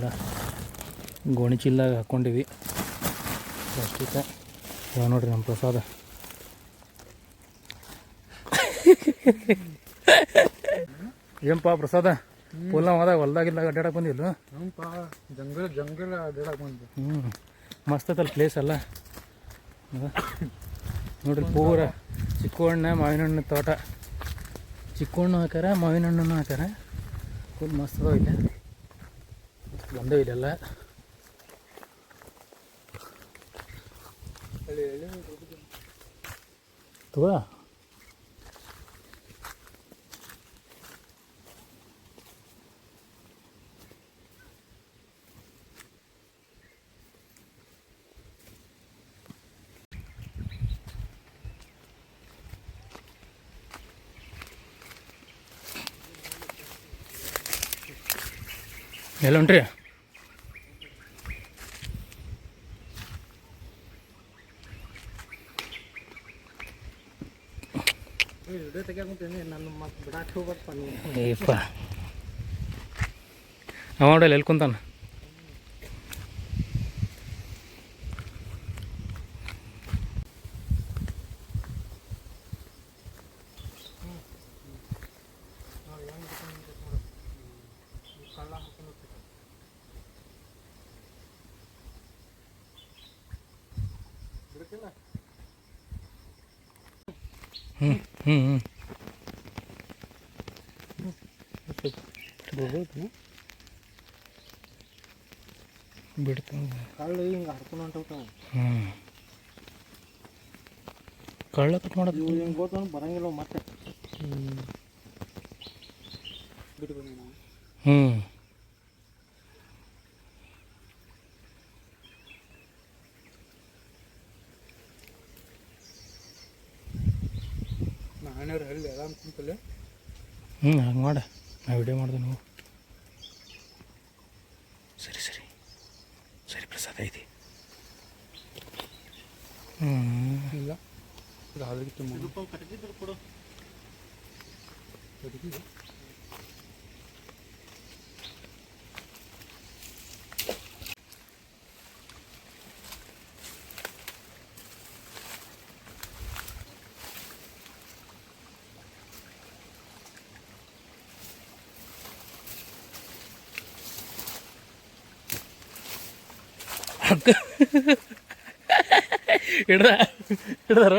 ಎಲ್ಲ ಗೋಣಿ ಚೀಲದಾಗ ಹಾಕ್ಕೊಂಡಿವಿ ಪ್ಲಾಸ್ಟಿಕ. ಯಾವ ನೋಡ್ರಿ ನಮ್ಮ ಪ್ರಸಾದ. ಏನಪ್ಪ ಪ್ರಸಾದ ಪುಲ್ಲ ಹೋದಾಗ ಹೊಲ್ದಾಗಿಲ್ಲ ಅಡ್ಡಾಡಕ್ಕೆ ಬಂದಿಲ್ಲ? ಜಂಗಲ್ ಅಡ್ಡಾಡಕ್ಕೆ ಬಂದು. ಮಸ್ತ್ ಐತಲ್ಲ ಪ್ಲೇಸ್ ಎಲ್ಲ ನೋಡ್ರಿ. ಪೂರ ಚಿಕ್ಕು ಹಣ್ಣು ಮಾವಿನ ಹಣ್ಣು ತೋಟ. ಚಿಕ್ಕು ಹಣ್ಣು ಹಾಕ್ಯಾರ, ಮಾವಿನ ಹಣ್ಣು ಹಾಕ್ಯಾರ. ಫುಲ್ ಮಸ್ತ್ ಅದಾವ ಇಲ್ಲಿ. ಬಂದವು ಇಲ್ಲೆಲ್ಲ. ತಗೋ ಎಲ್ಲ ಹೊಂಟ್ರಿ? ಏಪ್ಪ ಅವ ನೋಡಲ್ಲ ಎಲ್ಲಿ ಕುಂತಾನ. ಬಿಡ್ತಾವ ಕಳ್ಳು ಹಿಂಗೆ ಹರ್ಕೊಂಡು ಹೊಂಟೋಗ್ತಾವ. ಕಳ್ಳ ಕಟ್ ಮಾಡೋದು ಹಿಂಗೆ ಗೋತ ಬರಂಗಿಲ್ಲ ಮತ್ತೆ. ಬಿಟ್ಟು ಬಂದ ನಾನೇವ್ರು ಹೇಳಿ ಎಲ್ಲ ಅನ್ಕೊಂತಲ್ಲ. ಹಂಗೆ ಮಾಡ, ನಾ ವಿಡಿಯೋ ಮಾಡಿದೆ ನೀವು. ಸರಿ ಸರಿ ಸರಿ ಪ್ರಸಾದ ಐತಿ. ಇಲ್ಲ ಇದು ಹಾಲಿಗಿತ್ತು ಕಟ್ಟಿದ್ರು ಕೊಡು. ಹಿಡ್ದಾರ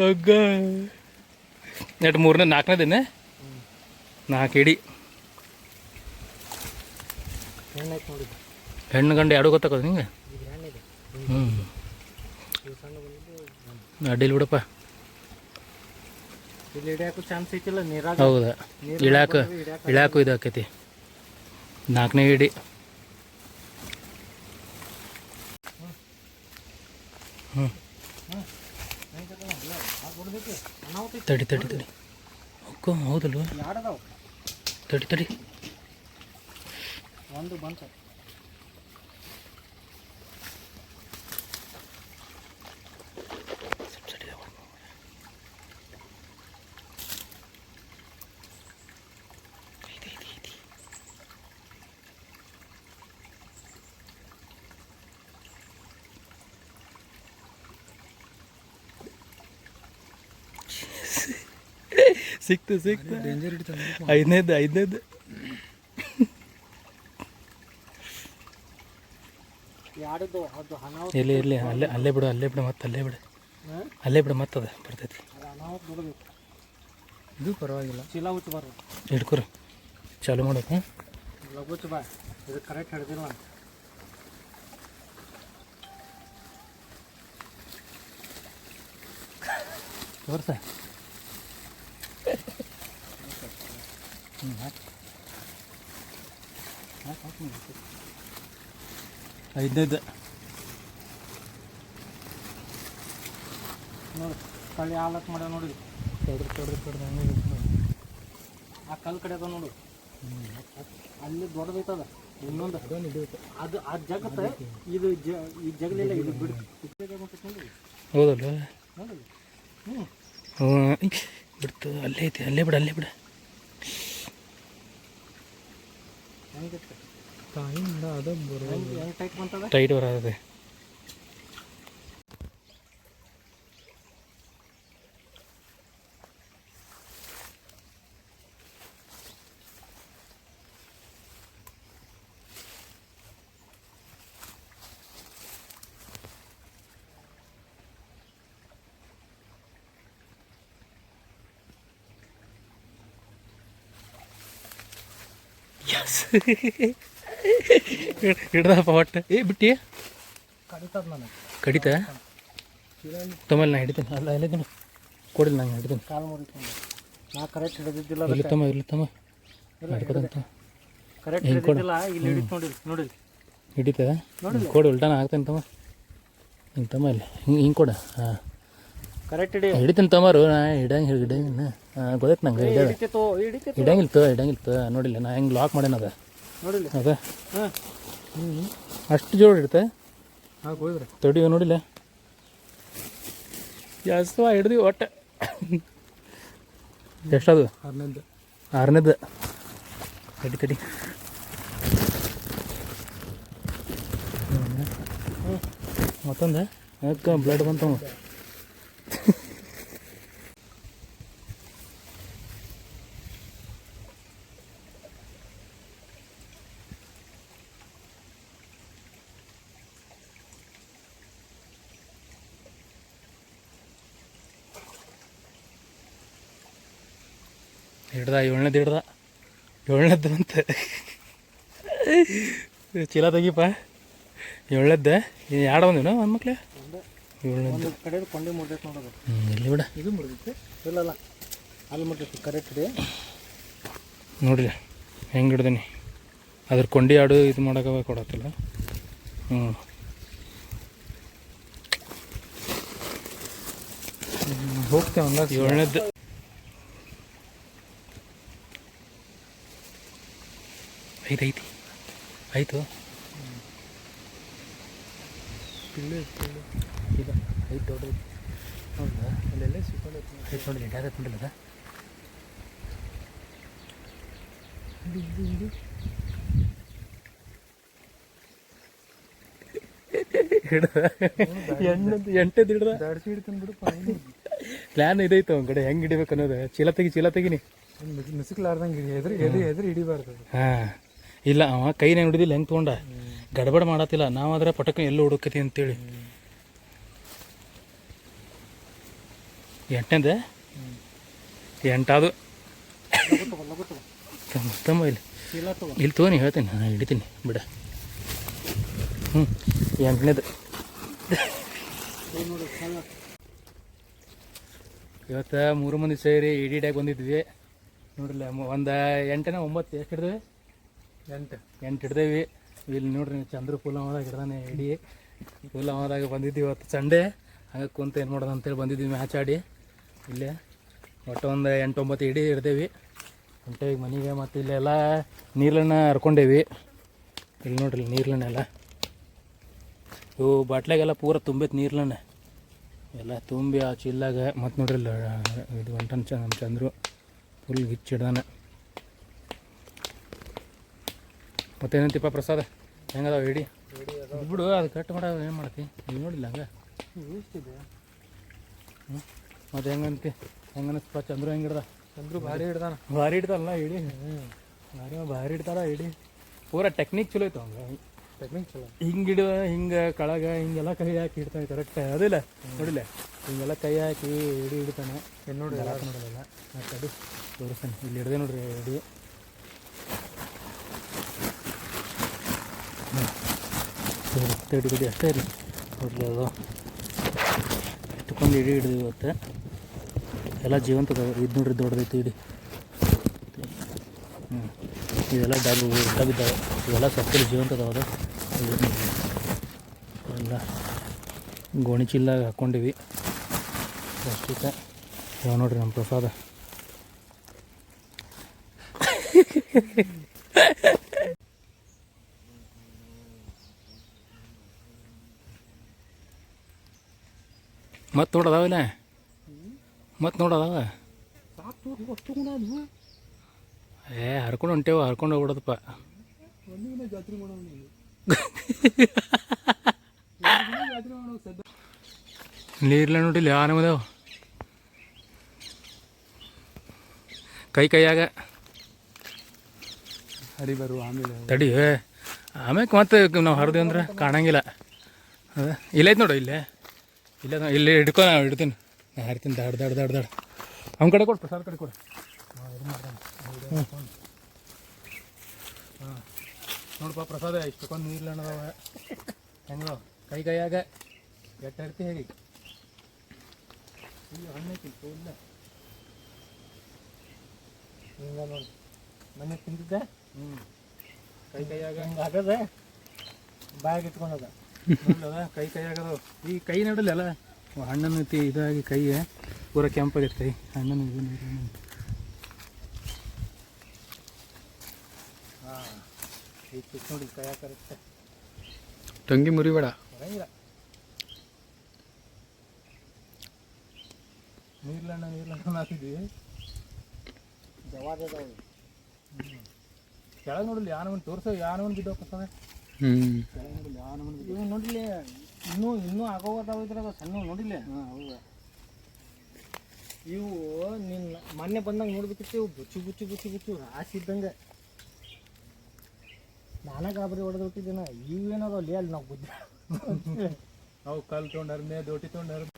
ಒಗ್ಗ ನೆಟ್ 3ನೇ 4ನೇ ದಿನ 4 ಇಡಿ ಹೆಣ್ಣು ಗಂಡು ಎರಡು ಗೊತ್ತಾಗೋದು ನಿಂಗೆ? ಅಡ್ಡಿಲ್ಲ ಬಿಡಪ್ಪ. ಇಲ್ಲಿ ಹಿಡಿಯಾಕು ಚಾನ್ಸ್ ಐತಿಲ್ಲ ನೀರಾಗ. ಹೌದಾ, ಇಳ್ಯಾಕು ಇದು ಆಕೈತಿ. 4ನೇ ಇಡಿ. ತಡಿ ತಡಿ ತಡಿ ಅಕ್ಕ ಹೌದಲ್ವ? ತಡಿ ತಡಿ ಒಂದು ಬಂತ. ಸಿಕ್ತು 5ನೇದ್ದು ಇರಲಿ ಅಲ್ಲೇ ಬಿಡು ಮತ್ತೆ ಅಲ್ಲೇ ಬಿಡು ಮತ್ತದ ಬರ್ತೈತಿ. ಇದು ಪರವಾಗಿಲ್ಲ. ಚೀಲ ಹುಚ್ಚು ಬರ ಹಿಡ್ಕೊರಿ ಚಾಲು ಮಾಡೋಕೆ. ಲಗುಚ್ಚು ಬಾ, ಇದು ಕರೆಕ್ಟ್ ಹಿಡ್ದಿಲ್ಲ. ತೋರ್ಸ. 5ನೇದ್ದು ನೋಡಿ ಕಳ್ಳಿ ಹಾಲಕ್ ಮಾಡ್ಯಾವ ನೋಡಿ. ಆ ಕಲ್ಲು ಕಡೆ ಅದ ನೋಡು, ಅಲ್ಲಿ ದೊಡ್ಡದೈತದ. ಇನ್ನೊಂದು ಅದು ಆ ಜಗತ್ತ ಇದು ಈ ಜಗಲಿಲ್ಲ, ಇದು ಬಿಡು. ಹೌದಲ್ವ? ನೋಡಿ ಬಿಡ್ತು. ಅಲ್ಲೇ ಐತಿ, ಅಲ್ಲೇ ಬಿಡು. ಹೆಂಗಿತ್ತು ತಾಯಿಯಿಂದ ಅದು ಹೆಂಗೆ ಟೈಟ್ ಬಂತದ ಟೈಟ್ ಬರೋದೆ. ಹಿಡ್ದಪ್ಪ ಒಟ್ಟು ಬಿಟ್ಟಿ ಕಡಿತದ ನನಗೆ ಕಡಿತ ತಮ್ಮಲ್ಲಿ ನಾ ಹಿಡಿತೀನಿ. ಅಲ್ಲ ಎಲ್ಲಿದ್ದೀನಿ ಕೊಡಿಲ್ಲ ನಂಗೆ ಹಿಡಿತೀನಿ. ಕಾಲು ಮುರಿಕೊಂಡು ನಾ ಕರೆಕ್ಟ್ ಹಿಡಿದಿದ್ದಿಲ್ಲ ಇಲ್ಲಿ ತಮ್ಮ ಹಿಡ್ಕೋದಂತ ಕರೆಕ್ಟ್ ಹಿಡಿದಿದ್ದಿಲ್ಲ. ಇಲ್ಲಿ ಹಿಡಿತು ನೋಡಿಲ್ಲ ಹಿಡಿತದ ಕೊಡು ಉಲ್ಟಾನ ಹಾಕ್ತೇನೆ ತಮ್ಮ. ಹಿಂಗೆ ತಮ್ಮ ಇಲ್ಲಿ ಹಿಂಗೆ ಕೊಡ. ಹಾಂ ಕರೆಕ್ಟ್ ಹಿಡಿ ಹಿಡಿತೀನಿ ತಮ್ಮರು. ನಾ ಹಿಡಂಗಿಲ್ಲ. ಹಾಂ ಗೊತ್ತೈತೆ ನಂಗೆ ಹಿಡಿತಿತ್ತು ಹಿಡಂಗಿಲ್ತು ನೋಡಿಲ್ಲ ನಾ ಹೆಂಗೆ ಲಾಕ್ ಮಾಡ್ಯಾನ ಅದ ನೋಡಿಲ್ಲ. ಅದ ಹಾಂ ಅಷ್ಟು ಜೋರು ಇಡ್ತೆ. ಹಾಂ ಹೋದ್ರೆ ತೊಡಿ ನೋಡಿಲ್ಲ ಜಾಸ್ತಿ ಹಿಡ್ದು ಒಟ್ಟು ಎಷ್ಟದು 6ನೇದು ತಡಿ ಮತ್ತೊಂದು ಯಾಕೆ ಬ್ಲಡ್ ಬಂತವ. ಏಳನೇದ್ದು ಅಂತ ಚೀಲ ತೆಗಿಪ್ಪ. 7ನೇದ್ದು ಎರಡು ಬಂದಿನ ಒಂದು ಮಕ್ಳು 7ನೇದ್ದು ಕಡೆ ಕೊಂಡೆ ಮುರ್ದೈತೆ ನೋಡೋದು. ಇಲ್ಲಿ ಬಿಡ ಇದು ಮುರಿದೈತೆ ಇಲ್ಲ ಅಲ್ಲಿ ಮುರಿದೈತಿ ಕರೆಕ್ಟ್ ಹಿಡಿ ನೋಡಿರಿ ಹೆಂಗೆ ಹಿಡ್ದೀನಿ. ಅದ್ರ ಕೊಂಡಿ ಆಡು ಇದು ಮಾಡೋಕೆ ಕೊಡತ್ತಿಲ್ಲ. ಹೋಗ್ತೇವೆ ಹಂಗ 7ನೇದ್ದು ಆಯಿತು ಈಗ ಐದು ದೊಡ್ಡ ಹೌದಾ ಅಲ್ಲೆಲ್ಲ ಸಿಕ್ಕೊಂಡೈತೆ ನೋಡಿ ಯಾವ್ದು ತುಂಡಿಲ್ಲ ಎಂಟದ್ದು ಹಿಡ್ದ ದಾಡ್ಸಿ ಹಿಡ್ತಾನೆ ಬಿಡು. ಪ್ಲ್ಯಾನ್ ಇದೈತೆ ಒಂದು ಕಡೆ ಹೆಂಗೆ ಹಿಡಿಬೇಕು ಅನ್ನೋದು. ಚೀಲ ತೆಗಿನಿ ಮಿಸ್ಕ್ಲಾರ್ದಂಗೆ ಎದುರು ಹಿಡಿಬಾರ್ದು. ಹಾಂ ಇಲ್ಲ ಅವ ಕೈನೇ ಹಿಡಿದಿಲ್ಲ ಹೆಂಗೆ ತೊಗೊಂಡ ಗಡಬಡ ಮಾಡತ್ತಿಲ್ಲ. ನಾವಾದ್ರೆ ಪಟಕ ಎಲ್ಲೂ ಹುಡುಕತಿ ಅಂತೇಳಿ. 8ನೇದು 8 ಅದು ತಮ್ಮ ಇಲ್ಲಿ ತೊಗೊಂಡು ಹೇಳ್ತೀನಿ ನಾನು ಹಿಡಿತೀನಿ ಬಿಡ. 8ನೇದು ಇವತ್ತು 3 ಮಂದಿ ಸೇರಿ ಇಡಿಯಾಗಿ ಬಂದಿದ್ವಿ ನೋಡ್ರಲ್ಲ. ಒಂದು 8 9 ಎಷ್ಟು ಹಿಡ್ದೇವಿ? 8 ಹಿಡ್ದೇವಿ. ಇಲ್ಲಿ ನೋಡ್ರಿ ಚಂದ್ರ ಪುಲಮದಾಗ ಹಿಡ್ದಾನೆ ಇಡಿ ಪುಲಮದಾಗ ಬಂದಿದ್ವಿ. ಇವತ್ತು ಸಂಡೇ ಹಂಗೆ ಕುಂತ ಏನು ಮಾಡೋದು ಅಂತೇಳಿ ಬಂದಿದ್ವಿ ಮ್ಯಾಚ್ ಆಡಿ. ಇಲ್ಲೇ ಒಟ್ಟು ಒಂದು 8 9 ಇಡಿ ಹಿಡ್ದೇವಿ. ಹೊಂಟೇವಿ ಮನೆಗೆ. ಮತ್ತು ಇಲ್ಲೆಲ್ಲ ನೀರನ್ನ ಹರ್ಕೊಂಡೇವಿ. ಇಲ್ಲಿ ನೋಡ್ರಿ ನೀರ್ಲನ್ನೆಲ್ಲ ಇವು ಬಾಟ್ಲಾಗೆಲ್ಲ ಪೂರ ತುಂಬೈತೆ ನೀರ್ಲನ್ನ ಎಲ್ಲ ತುಂಬಿ ಆ ಚಿಲ್ಲಾಗ. ಮತ್ತು ನೋಡ್ರಿ ಇದು ಹೊಂಟನ್ ನಮ್ಮ ಚಂದ್ರು ಫುಲ್ ಗಿಚ್ಚಿಡ್ದಾನೆ. ಮತ್ತೇನಂತಿಪ್ಪ ಪ್ರಸಾದ ಹೆಂಗದಾವ ಹಿಡಿ ಬಿಡು ಅದು ಕಟ್ ಮಾಡೋ ಏನು ಮಾಡ್ತಿ ನೀವು ನೋಡಿಲ್ಲ ಹಂಗೆ ಮತ್ತು ಹೆಂಗಂತಿ ಹೆಂಗನಸ್ಪ ಚಂದ್ರು ಹೆಂಗೆ ಹಿಡ್ದ? ಚಂದ್ರು ಭಾರಿ ಹಿಡ್ದಲ್ಲ ಹಿಡಿ. ಭಾರಿ ಹಿಡ್ತಾರ ಹಿಡಿ. ಪೂರ ಟೆಕ್ನಿಕ್ ಚಲೋ ಐತೆ ಹಂಗೆ. ಟೆಕ್ನಿಕ್ ಚಲೋ ಹಿಂಗೆ ಹಿಡಿದ ಹಿಂಗೆ ಕಳಗ ಹಿಂಗೆಲ್ಲ ಕೈ ಹಾಕಿ ಹಿಡ್ತಾನೆ ಕರೆಕ್ಟ್. ಅದಿಲ್ಲ ನೋಡಿಲ್ಲ ಹಿಂಗೆಲ್ಲ ಕೈ ಹಾಕಿ ಹಿಡಿತಾನೆ. ಏನು ನೋಡಿ ನೋಡಲ್ಲ ಅದು ತೋರಿಸ್ತಾನೆ. ಇಲ್ಲಿ ಹಿಡ್ದೆ ನೋಡ್ರಿ ಹಿಡಿ. ತಡಿ ಅಷ್ಟೇ ಇರಲಿ ನೋಡ್ರಿ. ಅದು ಇಟ್ಕೊಂಡು ಹಿಡಿ ಹಿಡಿದು ಇವತ್ತು ಎಲ್ಲ ಜೀವಂತದ ಇದು ನೋಡ್ರಿ ದೊಡ್ಡದೈತಿ ಹಿಡಿ. ಇದೆಲ್ಲ ಡಬ್ಬಿದ್ದಾವೆ ಇವೆಲ್ಲ ಸಕ್ಕರೆ ಜೀವಂತದವ. ಎಲ್ಲ ಗೋಣಿ ಚಿಲ್ಲಾಗ ಹಾಕ್ಕೊಂಡಿವಿ ಅಷ್ಟಕ್ಕೆ. ಯಾವ ನೋಡ್ರಿ ನಮ್ಮ ಪ್ರಸಾದ. ಮತ್ತೆ ನೋಡೋದಾವಿಲ್ಲ ನೋಡೋದಾವ ಹರ್ಕೊಂಡು ಹೊಂಟೇವು ಹರ್ಕೊಂಡು ಹೋಗ್ಬಿಡೋದಪ್ಪ. ನೀರ್ಲ ನೋಡಿಲ್ಲ ಆನಮದವ ಕೈಯಾಗ ಹರಿ ಬರು ಆಮೇಲೆ ತಡಿ ಆಮ್ಯಾಕೆ ಮತ್ತೆ ನಾವು ಹರಿದ್ವಿ ಅಂದ್ರೆ ಕಾಣಂಗಿಲ್ಲ ಅದ ಇಲ್ಲೈತೆ ನೋಡು ಇಲ್ಲೇ ಇಲ್ಲಿ ಹಿಡ್ಕೊ ನಾವು ಹಿಡ್ತೀನಿ ನಾ ಹರಿತೀನಿ ದಾಡ್ ಅವ್ನ ಕಡೆ ಕೊಡು ಪ್ರಸಾದ್ ಕಡೆ ಕೊಡು ಹಾಂ ನೋಡಪ್ಪ ಪ್ರಸಾದ ಇಷ್ಟಕ್ಕೊಂದು ನೀರ್ಲ ಅಣ್ಣದವ ಹೆಂಗೋ ಕೈಯಾಗ ಎಟ್ಟು ಹರಿತಿ ಹೇಳಿ ಈಗ ಹಣ್ಣೈತಿ ಇಲ್ಲ ಹಿಂಗೆ ನೋಡಿ ಮನೆ ತಿಂದಿದ್ದೆ ಕೈಯಾಗ ಹಿಂಗೆ ಆಗದ ಬ್ಯಾಗ್ ಇಟ್ಕೊಂಡದ ನೋಡ್ಲದ ಕೈಯಾಗದು ಈ ಕೈ ನೋಡಲ್ಲ ಹಣ್ಣನ್ನು ಇದಾಗಿ ಕೈ ಪೂರ ಕೆಂಪಾಗೈತೆ ಕೈ ಹಣ್ಣನ್ನು ಇದು ನೀರು ಹಾಂ ಈ ಚಿಕ್ಕ ನೋಡಿ ಕೈಯಾಗ ಕರೆಕ್ಟ್ ಟಂಗಿ ಮುರಿಬೇಡ ಬರಂಗಿಲ್ಲ ನೀರ್ಲಣ್ಣ ಹಾಕಿದ್ವಿ ಜವಾದ ಅದಾವ ಕೆಳಗೆ ನೋಡಲಿ ಯಾನವನ್ ತೋರ್ಸೋ ಯಾನವನ್ ಬಿದ್ದವ ಪ್ರಸಾದ ಹ್ಞೂ ಕೆಳಗೆ ನೋಡಲಿ ಯಾನವನ್ ಇವು ನೋಡಿಲ್ಲ ಇನ್ನೂ ಆಗೋದಾವ ಇದ್ರಾಗ ಸಣ್ಣ ನೋಡಿಲ್ಲ ಹಾಂ ಹೌದಾ ಇವು ನಿನ್ನ ಮೊನ್ನೆ ಬಂದಂಗೆ ನೋಡ್ಬೇಕಿತ್ತು ಇವು ಬುಚ್ಚು ರಾಶಿ ಇದ್ದಂಗೆ ನಾನೇ ಗಾಬರಿ ಹೊಡೆದು ಬಿಟ್ಟಿದ್ದೇನ ಇವು ಏನದಾವಲ್ಲಿ ಅಲ್ಲಿ ನಾವು ಬುದ್ಧಿ ಅವು ಕಲ್ಲು ತೊಗೊಂಡು ಹರಿದ್ನೆ ದೋಟಿ ತೊಗೊಂಡು ಹರಿದ್ನೆ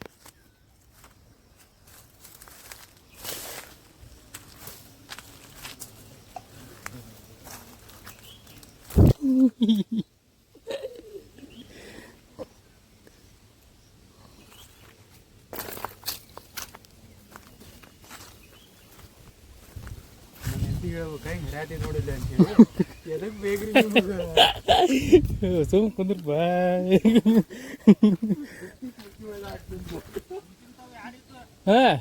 ಕೈ ಹಿರಾತಿ ನೋಡಿಲ್ಲ ಅಂತೇಳಿ ಎದಕ್ಕೆ ಬೇಕ್ರಿ ಸುಮ್ ಕುಂದ್ರ ಬಾ ಹಾಂ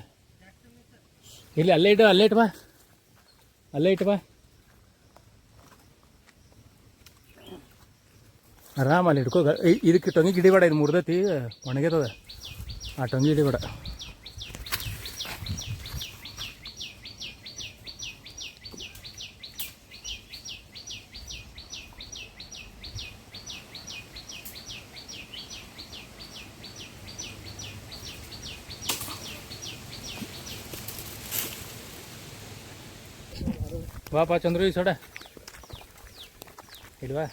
ಇಲ್ಲಿ ಅಲ್ಲೇ ಇಟ್ಟು ಬಾ ಆರಾಮ ಅಲ್ಲಿ ಹಿಡ್ಕೋ ಇದಕ್ಕೆ ಟೊಂಗಿ ಗಿಡಿಬೇಡ ಇದು ಮುರ್ದೈತಿ ಒಣಗ್ಯದ ಆ ಟೊಂಗಿ ಹಿಡಿಬೇಡ ಬಾಪಾ ಚಂದ್ರು ಈ ಸೋಡ ಇಲ್ವಾ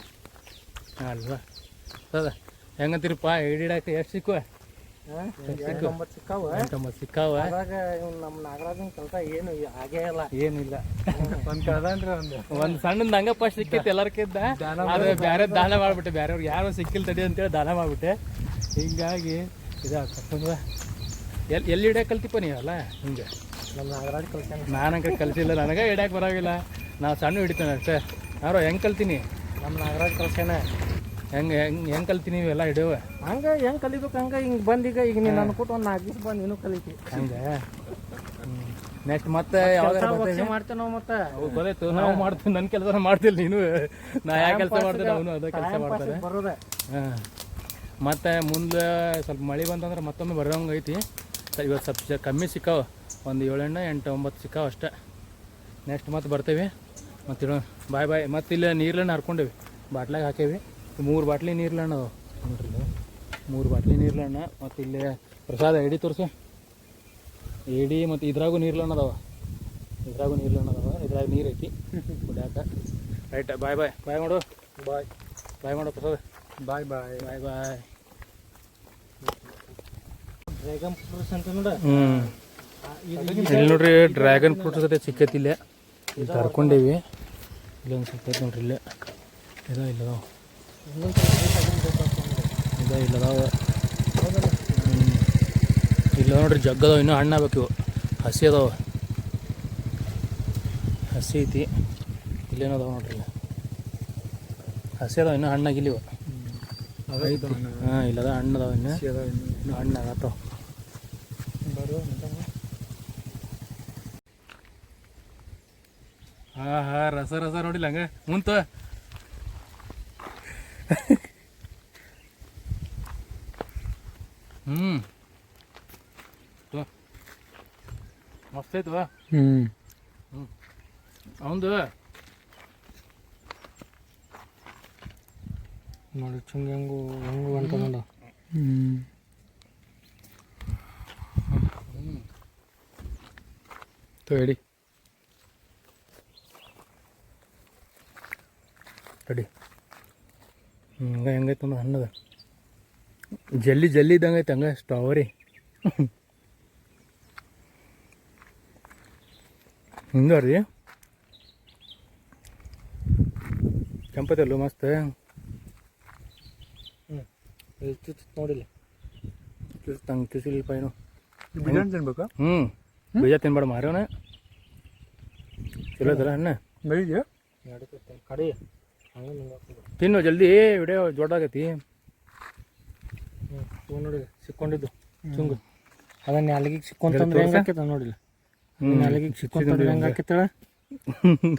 ಅಲ್ವಾ ಅದ ಹೆಂಗಂತೀರಪ್ಪ ಹಿಡಿಡಾಕ ಎಷ್ಟು ಸಿಕ್ಕುವ 9 ಸಿಕ್ಕಾವ 8 ಸಿಕ್ಕಾವ ಅದ್ರಾಗ ಇವ್ನು ನಮ್ಮ ನಾಗರಾಜನ ಕೆಲಸ ಏನು ಆಗೇ ಇಲ್ಲ ಏನಿಲ್ಲ ಒಂದು ಕಳ್ದನ್ರಿ ಒಂದು ಸಣ್ಣದ ಹಂಗ ಫಸ್ಟ್ ಸಿಕ್ಕಿತ್ತು ಎಲ್ಲರ್ಕಿದ್ದ ಅದು ಬೇರೆ ದಾನ ಮಾಡ್ಬಿಟ್ಟೆ ಬೇರೆಯವ್ರಿಗೆ ಯಾರು ಸಿಕ್ಕಿಲ್ಲ ತಡಿ ಅಂತೇಳಿ ದಾನ ಮಾಡ್ಬಿಟ್ಟೆ ಹಿಂಗಾಗಿ ಇದಾಗ್ತದ ಎಲ್ಲಿ ಹಿಡಿಯಕ್ಕೆ ಕಲ್ತಿಪ್ಪ ನೀವಲ್ಲ ಹಿಂಗೆ ನಮ್ಮ ನಾಗರಾಜ್ ಕೆಲಸ ನಾನಂಕ ಕಲ್ತಿಲ್ಲ ನನಗೆ ಹಿಡಿಯಕ್ಕೆ ಬರೋಗಿಲ್ಲ ನಾವು ಸಣ್ಣ ಹಿಡಿತೇನೆ ಅಷ್ಟೇ ಯಾರೋ ಹೆಂಗೆ ಕಲ್ತೀನಿ ನಮ್ಮ ನಾಗರಾಜ್ ಕೆಲಸನೇ ಹೆಂಗೆ ಕಲ್ತೀನಿ ಇವೆಲ್ಲ ಹಿಡಿಯುವ ಹಂಗೆ ಹೆಂಗೆ ಕಲಿಬೇಕು ಹಂಗೆ ಹಿಂಗೆ ಬಂದೀಗ ಈಗ ನೀನು ಅನ್ಕೊಟ್ಟು ಒಂದು 4 ದಿವಸ ಬಂದು ನೀನು ಕಲಿತಿ ಹಂಗೆ ನೆಕ್ಸ್ಟ್ ಮತ್ತೆ ಯಾವಾಗ ಮಾಡ್ತೇವೆ ನಾವು ಮತ್ತೆ ಗೊತ್ತಾಯ್ತು ನಾವು ಮಾಡ್ತೀವಿ ನನ್ನ ಕೆಲಸ ಮಾಡ್ತಿಲ್ಲ ನೀನು ನಾ ಯಾವ ಕೆಲಸ ಮಾಡ್ತೇನೆ ಅವನು ಅದೇ ಕೆಲಸ ಮಾಡ್ತಾರೆ ಬರೋದೆ ಹಾಂ ಮತ್ತು ಮುಂದೆ ಸ್ವಲ್ಪ ಮಳೆ ಬಂತಂದ್ರೆ ಮತ್ತೊಮ್ಮೆ ಬರೋಂಗೆ ಐತಿ ಇವತ್ತು ಸ್ವಲ್ಪ ಕಮ್ಮಿ ಸಿಕ್ಕಾವ ಒಂದು 7 8 9 ಸಿಕ್ಕಾವ ಅಷ್ಟೇ ನೆಕ್ಸ್ಟ್ ಮತ್ತೆ ಬರ್ತೇವೆ ಮತ್ತು ಇಡೋ ಬಾಯ್ ಮತ್ತು ಇಲ್ಲಿ ನೀರ್ಲಣ್ಣ ಹರ್ಕೊಂಡೇವಿ ಬಾಟ್ಲಾಗ ಹಾಕೇವಿ 3 ಬಾಟ್ಲಿ ನೀರ್ಲಣ್ಣ ಅದಾವ ನೋಡ್ರಿ 3 ಬಾಟ್ಲಿ ನೀರ್ಲಣ್ಣ ಮತ್ತು ಇಲ್ಲಿ ಪ್ರಸಾದ ಎಡಿ ತೋರಿಸು ಎಡಿ ಮತ್ತು ಇದ್ರಾಗೂ ನೀರ್ಲಣ್ಣ ಅದಾವ ಇದ್ರಾಗ ನೀರು ಐತಿ ಕುಡಿಯಾಕ ರೈಟ್ ಬಾಯ್ ಮಾಡು ಬಾಯ್ ಮಾಡು ಪ್ರಸಾದ ಬಾಯ್ ಡ್ರ್ಯಾಗನ್ ಫ್ರೂಟ್ಸ್ ಅಂತ ನೋಡ ಇಲ್ಲಿ ನೋಡ್ರಿ ಡ್ರ್ಯಾಗನ್ ಫ್ರೂಟ್ಸ್ ಜೊತೆ ಸಿಕ್ಕೈತಿ ಇಲ್ಲೇ ಇಲ್ಲಿ ತರ್ಕೊಂಡೇವಿ ಇಲ್ಲೊಂದು ಸಿಕ್ಕೈತಿ ನೋಡ್ರಿ ಇಲ್ಲೇ ಇಲ್ಲದಾವ ಇಲ್ಲ ನೋಡ್ರಿ ಜಗ್ಗದಾವ ಇನ್ನೂ ಹಣ್ಣು ಆಗ್ಬೇಕು ಇವು ಹಸಿ ಅದಾವ ಹಸಿ ಐತಿ ಇಲ್ಲೇನದಾವ ನೋಡ್ರಿ ಹಸಿ ಅದಾವ ಇನ್ನೂ ಹಣ್ಣಾಗಿಲ್ಲ ಇವು ಹಾಂ ಇಲ್ಲದ ಹಣ್ಣು ಅದಾವ ಇನ್ನೂ ಹಣ್ಣು ಆಗತ್ತವ ಹಾಂ ರಸ ನೋಡಿಲ್ಲ ಹಂಗೆ ಮುಂತ ಮಸ್ತ್ ಐತವ ಅವಂದು ನೋಡಿ ಚುಂಗಿ ಹೆಂಗು ಅಂತ ನೋಡು. ತಡಿ ತಡಿ ಹೆಂಗೈತೆ ಒಂದು ಹಣ್ಣದ ಜಲ್ಲಿ ಇದ್ದಂಗೆ ಐತೆ ಹಂಗೆ ಸ್ಟ್ರಾಬೆರಿ ಹಿಂಗೆ ರೀ ಕೆಂಪತ್ತಲ್ಲೂ ಮಸ್ತ್ ನೋಡಿಲ್ಲ ತಂಗೆ ತಿಸಿಲ್ಪ ಏನು ಬಿರಿಯಾನಿ ತಿನ್ಬೇಕಾ? ಬೀಜ ತಿನ್ಬೇಡ ಮಾರ್ಯವನ ಚಲೋ ಐತಲ್ಲ ಹಣ್ಣು ಬೆಳಿಗ್ಗೆ ನಡೀತೈತೆ ಕಡಿ ಹಂಗೆ ನಿಂಗೆ ತಿನ್ನು ಜಲ್ದಿ ವಿಡಿಯೋ ದೊಡ್ಡಾಗೈತಿ. ನೋಡಿ ಸಿಕ್ಕೊಂಡಿದ್ದು ಚುಂಗು ಅದನ್ನ ನಾಲಿಗೆ ಸಿಕ್ಕೊಂತಂದ್ರೆ ಹೆಂಗೆ ಆಕೈತ ನೋಡಿಲ್ಲ ನಾಲಿಗೆ ಸಿಕ್ಕೊಂತಂದ್ರೆ ಹೆಂಗೆ ಆಕೈತಳ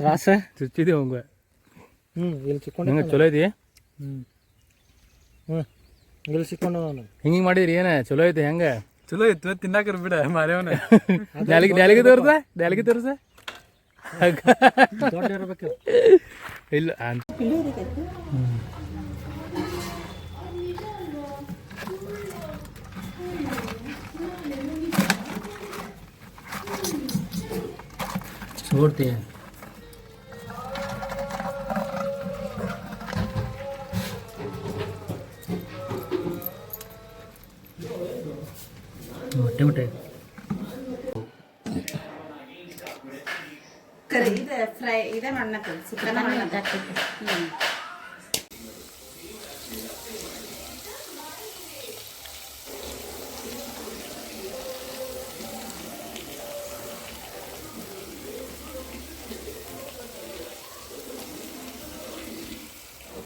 ತ್ರಾಸ ಚುಚ್ಚಿದೆ ಹಂಗೆ ಇಲ್ಲಿ ಸಿಕ್ಕೊಂಡು ಹೆಂಗೆ ಚಲೋ ಐತಿ. ಇಲ್ಲಿ ಸಿಕ್ಕೊಂಡು ನಾನು ಹಿಂಗೆ ಮಾಡಿದ್ರಿ ಏನ ಚಲೋ ಐತಿ ಹೆಂಗೆ ಚಲೋ ಇತ್ತು ತಿನ್ನಾಕರ್ ಬಿಡ ಮಾರ್ಯವನ ನ್ಯಾಲಿಗೆ ತೋರ್ಸ ದೊಡ್ಡ ಇರ್ಬೇಕು ಇಲ್ಲ ಅಂತ ನೋಡ್ತಿ ಮೊಟ್ಟೆ ಕರಿ ಇದು ಫ್ರೈ ಇದೇ ಮಣ್ಣ ಚಿಕನ್ ಮಣ್ಣ